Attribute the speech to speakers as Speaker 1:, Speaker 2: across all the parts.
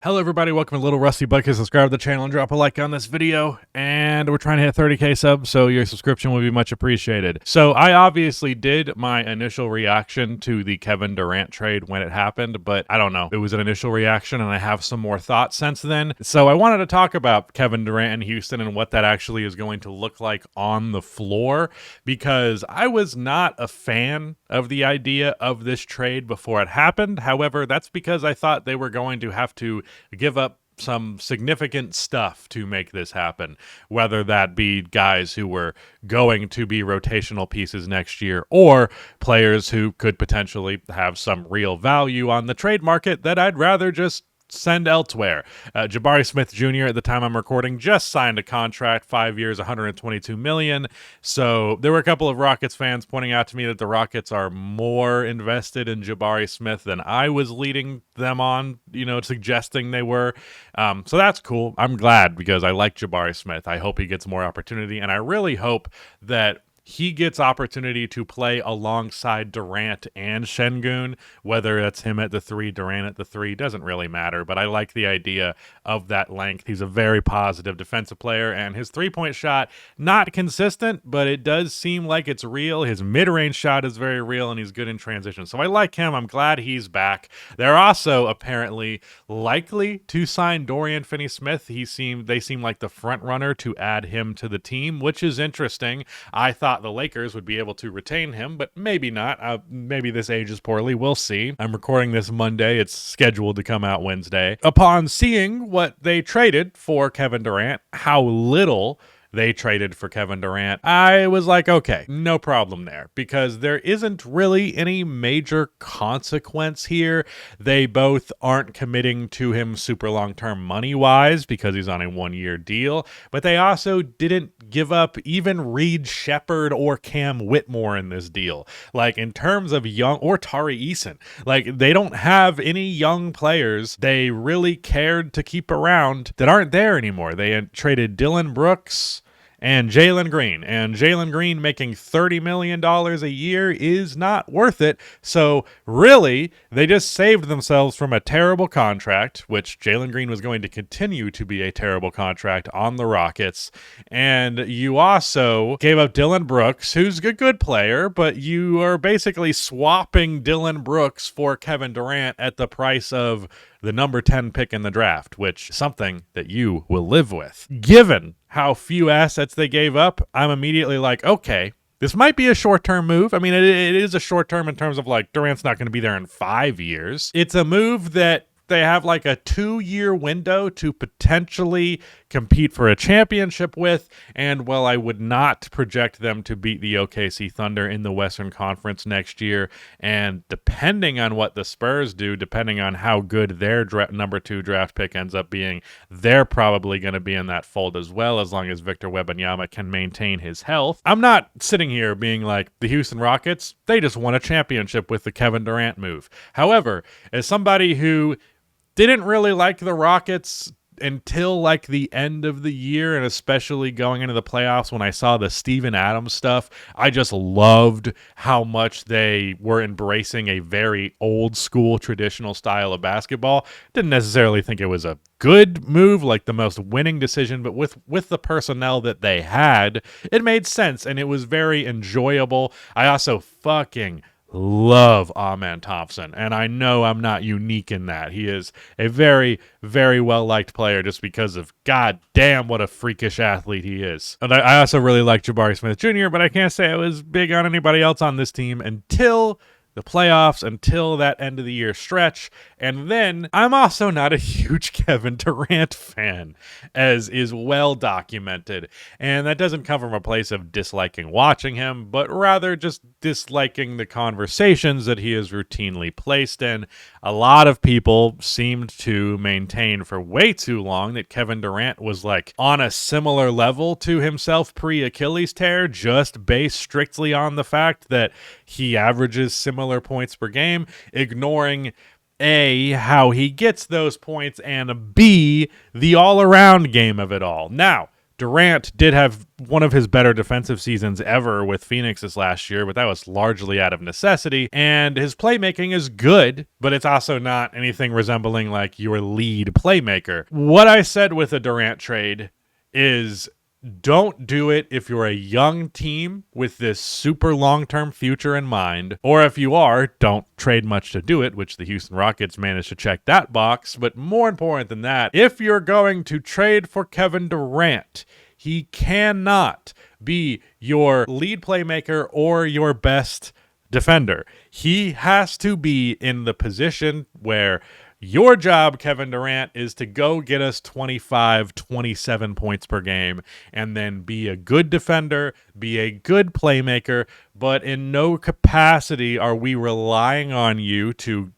Speaker 1: Hello everybody, welcome to Little Rusty Bucket. Subscribe to the channel and drop a like on this video. And we're trying to hit 30k subs, so your subscription would be much appreciated. So I obviously did my initial reaction to the Kevin Durant trade when it happened, but I don't know. It was an initial reaction and I have some more thoughts since then. So I wanted to talk about Kevin Durant in Houston and what that actually is going to look like on the floor, because I was not a fan of the idea of this trade before it happened. However, that's because I thought they were going to have to give up some significant stuff to make this happen, whether that be guys who were going to be rotational pieces next year or players who could potentially have some real value on the trade market that I'd rather just send elsewhere. Jabari Smith Jr. at the time I'm recording just signed a contract, 5 years, $122 million. So there were a couple of Rockets fans pointing out to me that the Rockets are more invested in Jabari Smith than I was leading them on, suggesting they were. So that's cool. I'm glad because I like Jabari Smith. I hope he gets more opportunity, and I really hope that he gets opportunity to play alongside Durant and Şengün, whether that's him at the 3, Durant at the 3, doesn't really matter, but I like the idea of that length. He's a very positive defensive player, and his three-point shot, not consistent, but it does seem like it's real. His mid-range shot is very real, and he's good in transition. So I like him. I'm glad he's back. They're also apparently likely to sign Dorian Finney-Smith. They seem like the front runner to add him to the team, which is interesting. I thought the Lakers would be able to retain him, but maybe not. Maybe this ages poorly. We'll see. I'm recording this Monday. It's scheduled to come out Wednesday. Upon seeing what they traded for Kevin Durant, how little they traded for Kevin Durant, I was like, okay, no problem there, because there isn't really any major consequence here. They both aren't committing to him super long-term money-wise because he's on a 1-year deal, but they also didn't give up even Reed Shepherd or Cam Whitmore in this deal. Like, in terms of young, or Tari Eason, like, they don't have any young players they really cared to keep around that aren't there anymore. They had traded Dylan Brooks and Jalen Green making $30 million a year is not worth it. So really, they just saved themselves from a terrible contract, which Jalen Green was going to continue to be a terrible contract on the Rockets. And you also gave up Dylan Brooks, who's a good player, but you are basically swapping Dylan Brooks for Kevin Durant at the price of the number 10 pick in the draft, which is something that you will live with. Given how few assets they gave up, I'm immediately like, okay, this might be a short-term move. I mean, it is a short-term in terms of, like, Durant's not going to be there in 5 years. It's a move that they have like a 2-year window to potentially compete for a championship with. And while I would not project them to beat the OKC Thunder in the Western Conference next year, and depending on what the Spurs do, depending on how good their number 2 draft pick ends up being, they're probably going to be in that fold as well, as long as Victor Wembanyama can maintain his health. I'm not sitting here being like, the Houston Rockets, they just won a championship with the Kevin Durant move. However, as somebody who didn't really like the Rockets until like the end of the year, and especially going into the playoffs when I saw the Steven Adams stuff, I just loved how much they were embracing a very old school traditional style of basketball. Didn't necessarily think it was a good move, like the most winning decision, but with the personnel that they had, it made sense and it was very enjoyable. I also fucking love Amen Thompson, and I know I'm not unique in that. He is a very, very well-liked player just because of, god damn, what a freakish athlete he is. And I also really like Jabari Smith Jr., but I can't say I was big on anybody else on this team until the playoffs, until that end of the year stretch. And then I'm also not a huge Kevin Durant fan, as is well documented. And that doesn't come from a place of disliking watching him, but rather just disliking the conversations that he is routinely placed in. A lot of people seemed to maintain for way too long that Kevin Durant was like on a similar level to himself pre-Achilles tear, just based strictly on the fact that he averages similar points per game, ignoring A, how he gets those points, and B, the all-around game of it all. Now, Durant did have one of his better defensive seasons ever with Phoenix this last year, but that was largely out of necessity. And his playmaking is good, but it's also not anything resembling like your lead playmaker. What I said with a Durant trade is don't do it if you're a young team with this super long-term future in mind, or if you are, don't trade much to do it, which the Houston Rockets managed to check that box. But more important than that, if you're going to trade for Kevin Durant, he cannot be your lead playmaker or your best defender. He has to be in the position where your job, Kevin Durant, is to go get us 25, 27 points per game and then be a good defender, be a good playmaker, but in no capacity are we relying on you to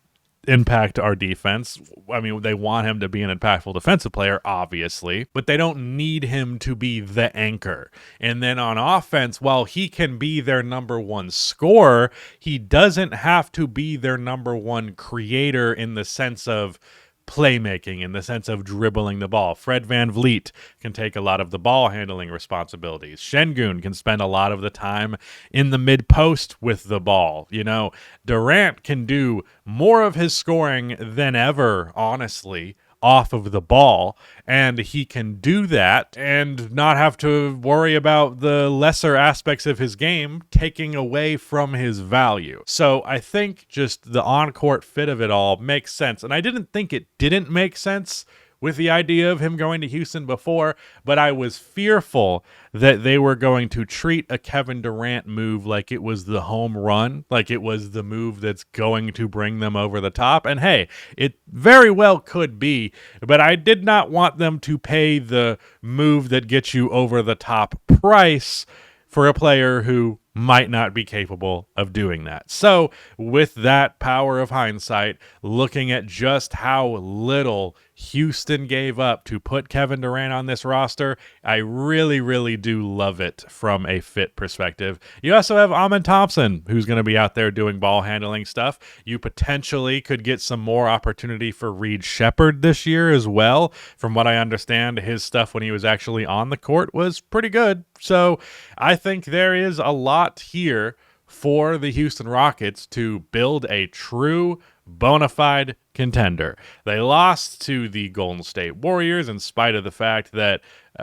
Speaker 1: impact our defense. I mean, they want him to be an impactful defensive player, obviously, but they don't need him to be the anchor. And then on offense, while he can be their number one scorer, he doesn't have to be their number one creator in the sense of playmaking, in the sense of dribbling the ball. Fred VanVleet can take a lot of the ball handling responsibilities. Şengün can spend a lot of the time in the mid post with the ball. You know, Durant can do more of his scoring than ever, honestly, off of the ball, and he can do that and not have to worry about the lesser aspects of his game taking away from his value. So I think just the on-court fit of it all makes sense, and I didn't think it didn't make sense with the idea of him going to Houston before, but I was fearful that they were going to treat a Kevin Durant move like it was the home run, like it was the move that's going to bring them over the top. And hey, it very well could be, but I did not want them to pay the move that gets you over the top price for a player who might not be capable of doing that. So with that power of hindsight, looking at just how little Houston gave up to put Kevin Durant on this roster, I really, really do love it from a fit perspective. You also have Amen Thompson, who's going to be out there doing ball handling stuff. You potentially could get some more opportunity for Reed Shepherd this year as well. From what I understand, his stuff when he was actually on the court was pretty good. So I think there is a lot here for the Houston Rockets to build a true bona fide contender. They lost to the Golden State Warriors in spite of the fact that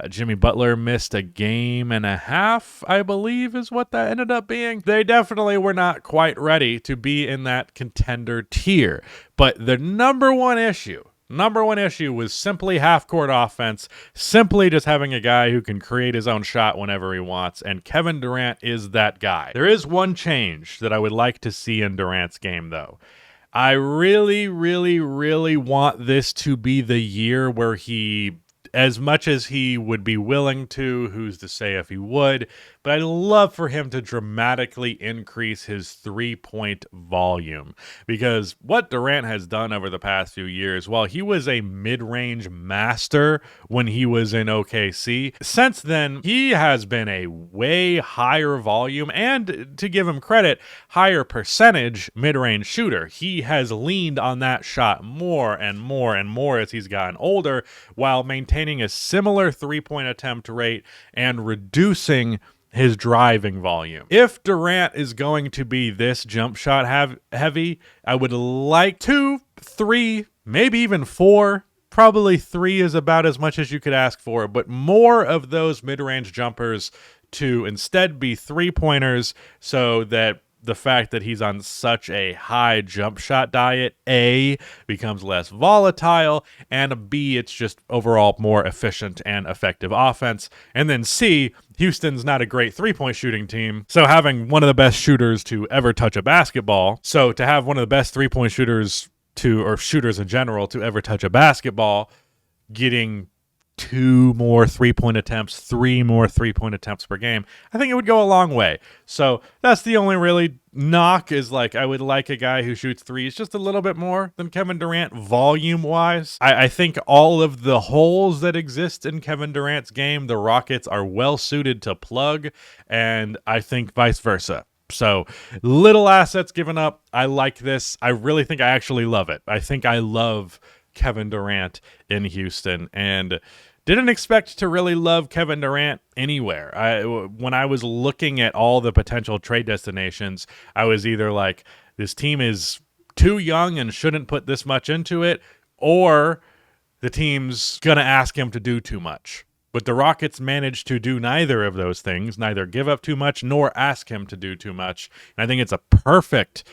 Speaker 1: Jimmy Butler missed a game and a half, I believe is what that ended up being. They definitely were not quite ready to be in that contender tier. But the number one issue was simply half-court offense, simply just having a guy who can create his own shot whenever he wants, and Kevin Durant is that guy. There is one change that I would like to see in Durant's game, though. I really, really, really want this to be the year where he, as much as he would be willing to, who's to say if he would, but I'd love for him to dramatically increase his three-point volume, because what Durant has done over the past few years, while he was a mid-range master when he was in OKC, since then he has been a way higher volume and, to give him credit, higher percentage mid-range shooter. He has leaned on that shot more and more and more as he's gotten older, while maintaining a similar three-point attempt rate and reducing his driving volume. If Durant is going to be this jump shot heavy, I would like 2, 3, maybe even 4. Probably 3 is about as much as you could ask for, but more of those mid-range jumpers to instead be three-pointers, so that the fact that he's on such a high jump shot diet, A, becomes less volatile, and B, it's just overall more efficient and effective offense. And then C, Houston's not a great three-point shooting team, so having one of the best shooters to ever touch a basketball, so to have one of the best three-point shooters or shooters in general to ever touch a basketball, getting 2 more three-point attempts, 3 more three-point attempts per game, I think it would go a long way. So that's the only really knock, is like I would like a guy who shoots threes just a little bit more than Kevin Durant volume-wise. I think all of the holes that exist in Kevin Durant's game, the Rockets are well-suited to plug, and I think vice versa. So little assets given up. I like this. I really think I actually love it. I think I love Kevin Durant in Houston, and didn't expect to really love Kevin Durant anywhere. When I was looking at all the potential trade destinations, I was either like, this team is too young and shouldn't put this much into it, or the team's going to ask him to do too much. But the Rockets managed to do neither of those things, neither give up too much nor ask him to do too much. And I think it's a perfect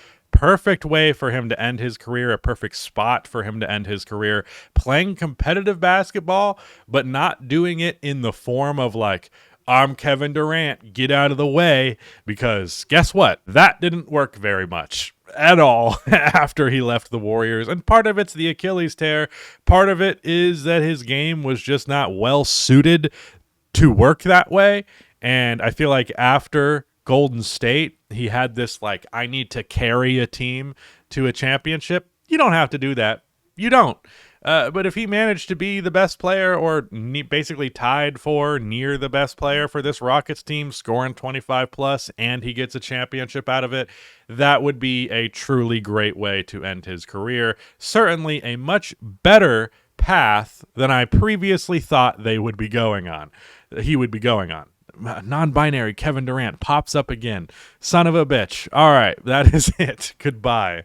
Speaker 1: way for him to end his career, a perfect spot for him to end his career, playing competitive basketball, but not doing it in the form of like, I'm Kevin Durant, get out of the way, because guess what? That didn't work very much at all after he left the Warriors. And part of it's the Achilles tear. Part of it is that his game was just not well suited to work that way. And I feel like after Golden State, he had this like, I need to carry a team to a championship. You don't have to do that. You don't. But if he managed to be the best player, or basically tied for near the best player for this Rockets team, scoring 25 plus, and he gets a championship out of it, that would be a truly great way to end his career. Certainly a much better path than I previously thought they would be going on. He would be going on. Non-binary Kevin Durant pops up again. Son of a bitch. All right, that is it. Goodbye.